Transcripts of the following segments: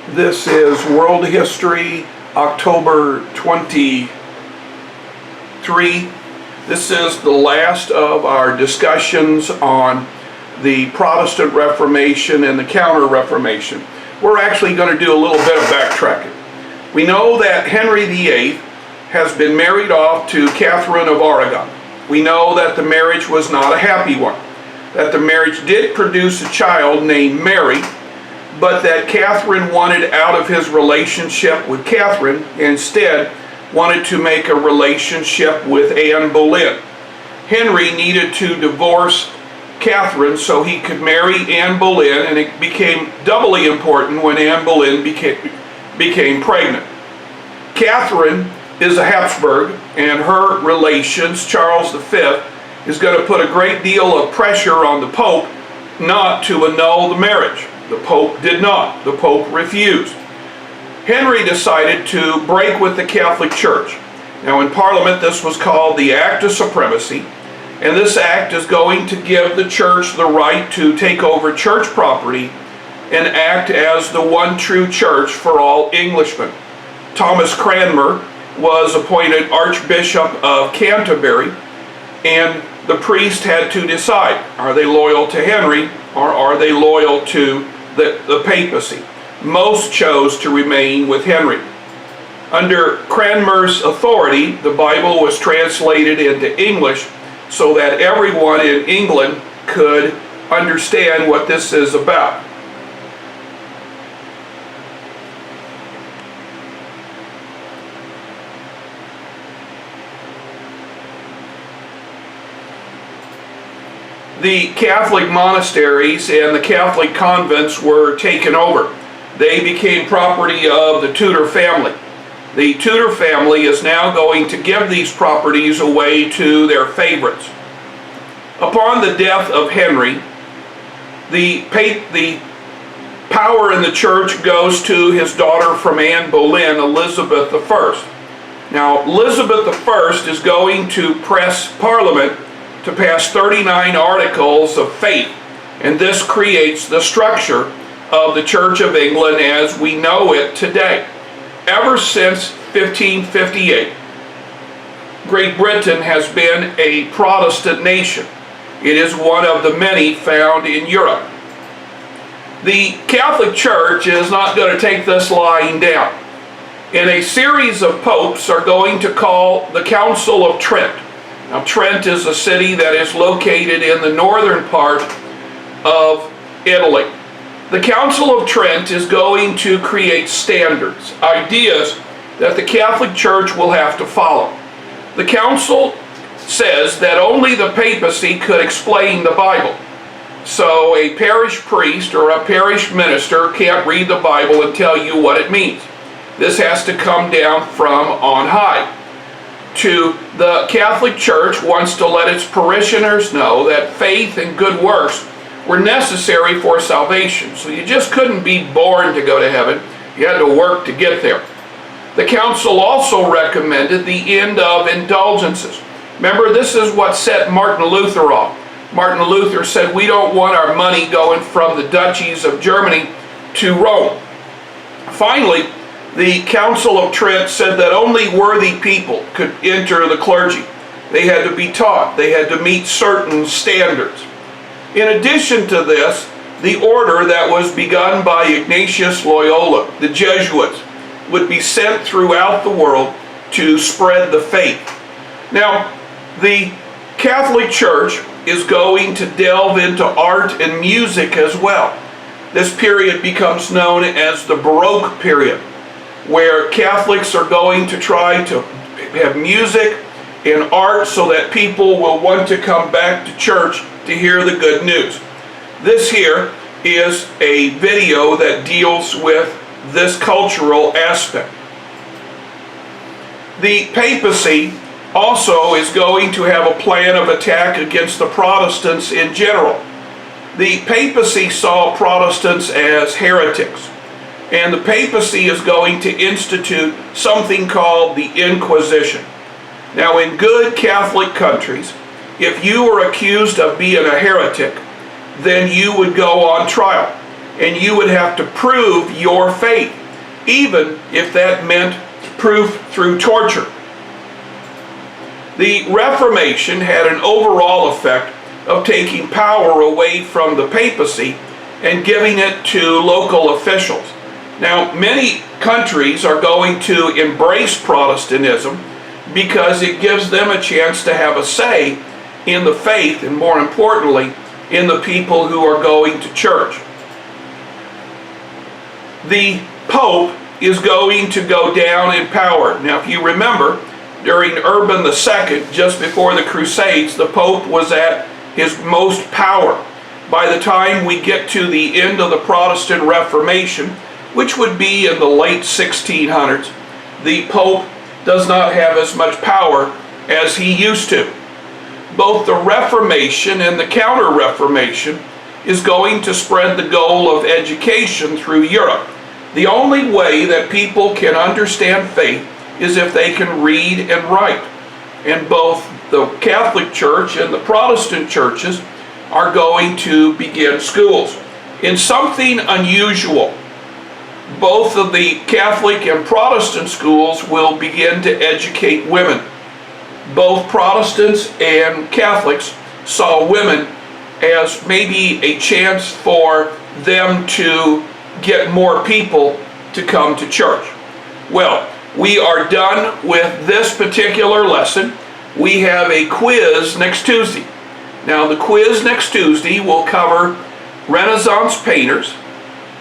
This is World History, October 23. This is the last of our discussions on the Protestant Reformation and the Counter-Reformation. We're actually going to do a little bit of backtracking. We know that Henry VIII has been married off to Catherine of Aragon. We know that the marriage was not a happy one, that the marriage did produce a child named Mary, but that Catherine wanted out of his relationship with Catherine, instead wanted to make a relationship with Anne Boleyn. Henry needed to divorce Catherine so he could marry Anne Boleyn, and it became doubly important when Anne Boleyn became pregnant. Catherine is a Habsburg, and her relations, Charles V, is going to put a great deal of pressure on the Pope not to annul the marriage. The Pope did not. The Pope refused. Henry decided to break with the Catholic Church. Now in Parliament this was called the Act of Supremacy, and this act is going to give the church the right to take over church property and act as the one true church for all Englishmen. Thomas Cranmer was appointed Archbishop of Canterbury, and the priest had to decide, are they loyal to Henry or are they loyal to the papacy? Most chose to remain with Henry. Under Cranmer's authority, the Bible was translated into English so that everyone in England could understand what this is about. The Catholic monasteries and the Catholic convents were taken over. They became property of the Tudor family. The Tudor family is now going to give these properties away to their favorites. Upon the death of Henry, the power in the church goes to his daughter from Anne Boleyn, Elizabeth I. Now, Elizabeth I is going to press Parliament to pass 39 articles of faith, and this creates the structure of the Church of England as we know it today. Ever since 1558, Great Britain has been a Protestant nation. It is one of the many found in Europe. The Catholic Church is not going to take this lying down. And a series of popes are going to call the Council of Trent. Now, Trent is a city that is located in the northern part of Italy. The Council of Trent is going to create standards, ideas that the Catholic Church will have to follow. The Council says that only the papacy could explain the Bible. So a parish priest or a parish minister can't read the Bible and tell you what it means. This has to come down from on high. The Catholic Church wants to let its parishioners know that faith and good works were necessary for salvation. So you just couldn't be born to go to heaven. You had to work to get there. The council also recommended the end of indulgences. Remember, this is what set Martin Luther off. Martin Luther said, we don't want our money going from the duchies of Germany to Rome. Finally, the Council of Trent said that only worthy people could enter the clergy. They had to be taught. They had to meet certain standards. In addition to this, the order that was begun by Ignatius Loyola, the Jesuits, would be sent throughout the world to spread the faith. Now, the Catholic Church is going to delve into art and music as well. This period becomes known as the Baroque period, where Catholics are going to try to have music and art so that people will want to come back to church to hear the good news. This here is a video that deals with this cultural aspect. The papacy also is going to have a plan of attack against the Protestants in general. The papacy saw Protestants as heretics, and the papacy is going to institute something called the Inquisition. Now, in good Catholic countries, if you were accused of being a heretic, then you would go on trial. and you would have to prove your faith, even if that meant proof through torture. The Reformation had an overall effect of taking power away from the papacy and giving it to local officials. Now, many countries are going to embrace Protestantism because it gives them a chance to have a say in the faith, and more importantly, in the people who are going to church. The Pope is going to go down in power. Now, if you remember, during Urban II, just before the Crusades, the Pope was at his most power. By the time we get to the end of the Protestant Reformation, which would be in the late 1600s, the Pope does not have as much power as he used to. Both the Reformation and the Counter-Reformation is going to spread the goal of education through Europe. The only way that people can understand faith is if they can read and write. And both the Catholic Church and the Protestant churches are going to begin schools. In something unusual, both of the Catholic and Protestant schools will begin to educate women. Both Protestants and Catholics saw women as maybe a chance for them to get more people to come to church. Well, we are done with this particular lesson. We have a quiz next Tuesday. Now, the quiz next Tuesday will cover Renaissance painters,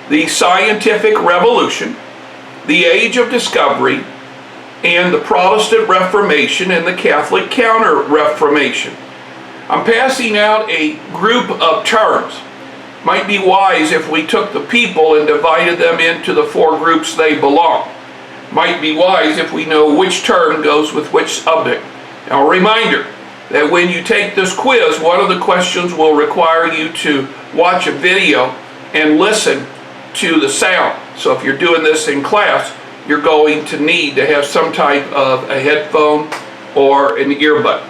the scientific revolution, the age of discovery, and the Protestant Reformation and the Catholic Counter-Reformation. I'm passing out a group of terms. Might be wise if we took the people and divided them into the 4 groups they belong. Might be wise if we know which term goes with which subject. Now, a reminder that when you take this quiz, one of the questions will require you to watch a video and listen to the sound. So if you're doing this in class, you're going to need to have some type of a headphone or an earbud.